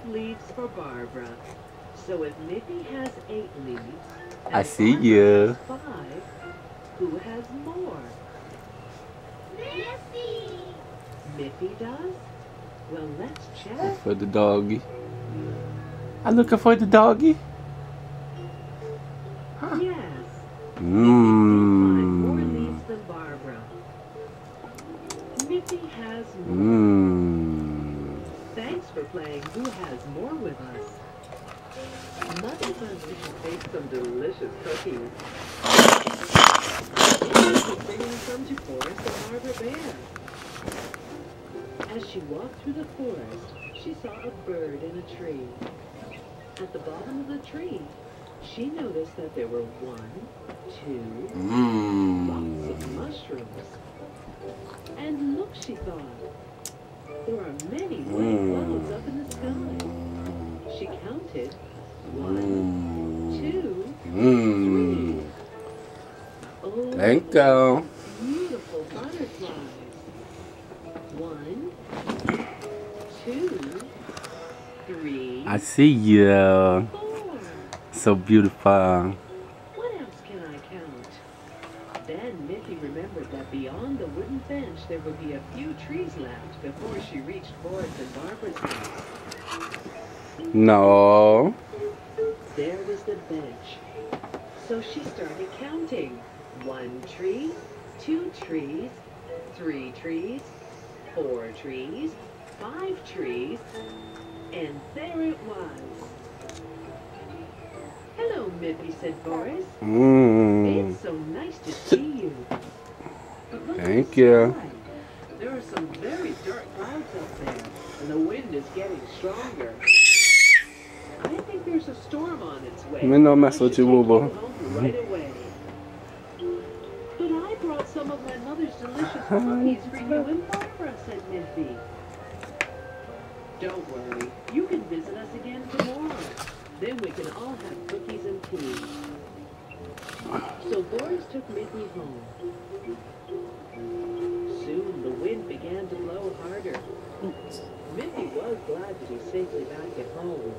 leaves for Barbara. So if Miffy has 8 leaves and I see Barbara you. has 5, who has more? Miffy! Miffy does? Well, let's check. For the doggy. I'm looking for the doggy. Yes. Miffy did find more Mmm. leaves than Barbara. Miffy has more. Mmm. Thanks for playing Who Has More with us. Mother Bunny baked some delicious cookies. Miffy was bringing some to Forrest and Barbara Bear. As she walked through the forest, she saw a bird in a tree. At the bottom of the tree, she noticed that there were 1, 2, lots of mushrooms. And look, she thought, there are many white clouds up in the sky. She counted 1, 2, 3. Oh, Thank you. beautiful butterflies. 1, 2, 3. I see you. 4. So beautiful. What else can I count? Then Miffy remembered that beyond the wooden bench there would be a few trees left before she reached Forrest and Barbara's house. No. There was the bench. So she started counting. 1 tree, 2 trees, 3 trees, 4 trees, 5 trees, and there it was. Hello, Miffy, said Forrest. It's so nice to see you. But look Thank at the you. sky. There are some very dark clouds up there, and the wind is getting stronger. I think there's a storm on its way. Me no mess I with should you, take Boo-Boo. home right away. But I brought some of my mother's delicious cookies for you and Barbara, said Miffy. Don't worry. You can visit us again tomorrow. Then we can all have cookies and tea. So Boris took Miffy home. Soon the wind began to blow harder. Miffy was glad to be safely back at home.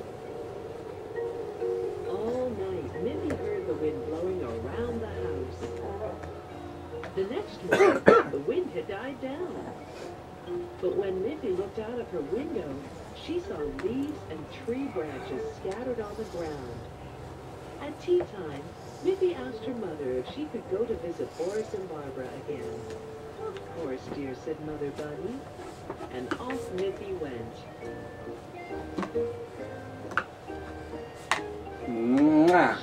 All night, Miffy heard the wind blowing around the house. The next morning, the wind had died down. But when Miffy looked out of her window, she saw leaves and tree branches scattered on the ground. At tea time, Miffy asked her mother if she could go to visit Boris and Barbara again. Of course, dear, said Mother Bunny. And off Miffy went.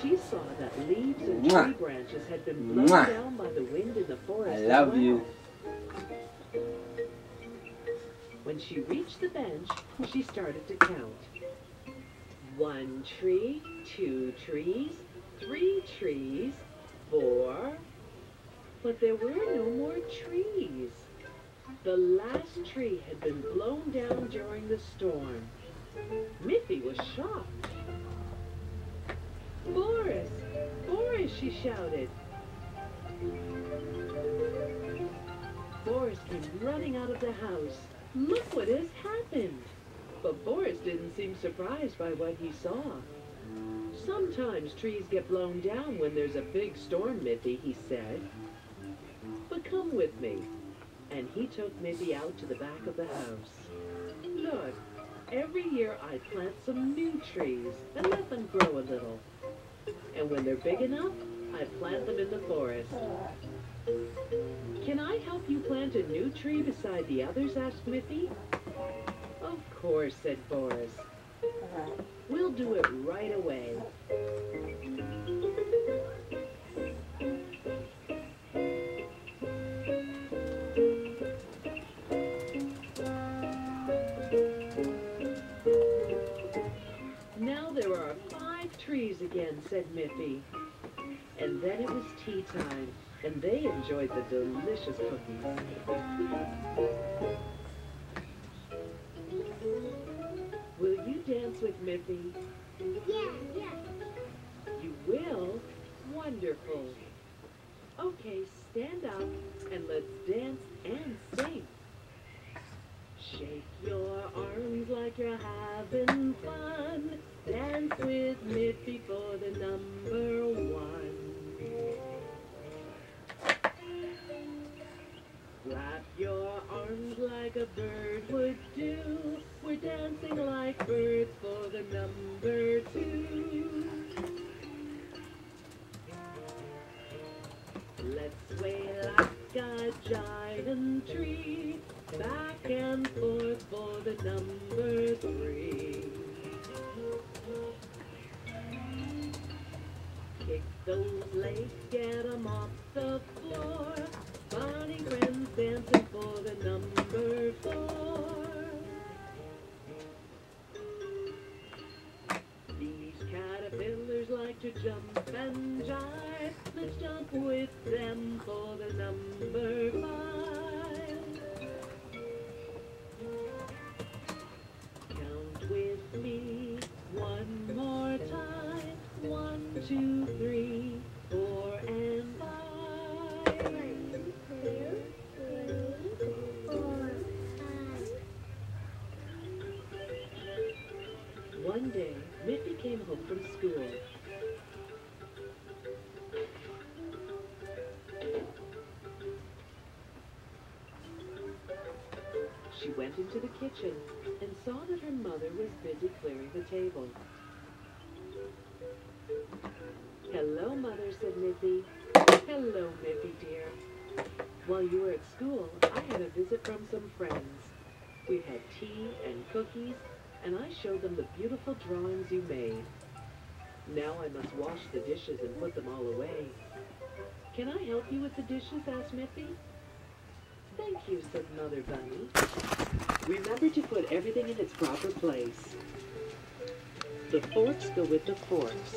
She saw that leaves and tree branches had been blown down by the wind in the forest. I love you. When she reached the bench, she started to count. 1 tree, 2 trees, 3 trees, 4. But there were no more trees. The last tree had been blown down during the storm. Miffy was shocked. Boris! Boris, she shouted. Boris came running out of the house. Look what has happened! But Boris didn't seem surprised by what he saw. Sometimes trees get blown down when there's a big storm, Miffy, he said. But come with me. And he took Miffy out to the back of the house. Look, every year I plant some new trees and let them grow a little. And when they're big enough, I plant them in the forest. Can I help you plant a new tree beside the others? Asked Miffy. Of course, said Boris. We'll do it right away. Now there are 5 trees again, said Miffy. And then it was tea time, and they enjoyed the delicious cookies. Will you dance with Miffy? Yeah. You will? Wonderful. Okay, stand up and let's dance and sing. Shake your arms like you're having fun. Dance with Miffy for the number one. Flap your arms like a bird would do. We're dancing like birds for the number two. Let's sway like a giant tree, back and forth for the number three. Kick those legs, get 'em off the floor. Funny friends dancing for the number four. These caterpillars like to jump and jive. Let's jump with them for the number five. Count with me one more time. 1, 2, 3, 4, and 5. 1, 2, 3, 4, 5. One day, Miffy came home from school. She went into the kitchen and saw that her mother was busy clearing the table. "Hello, Mother," said Miffy. "Hello, Miffy, dear. While you were at school, I had a visit from some friends. We had tea and cookies, and I showed them the beautiful drawings you made. Now I must wash the dishes and put them all away. Can I help you with the dishes?" asked Miffy. "Thank you," said Mother Bunny. "Remember to put everything in its proper place. The forks go with the forks.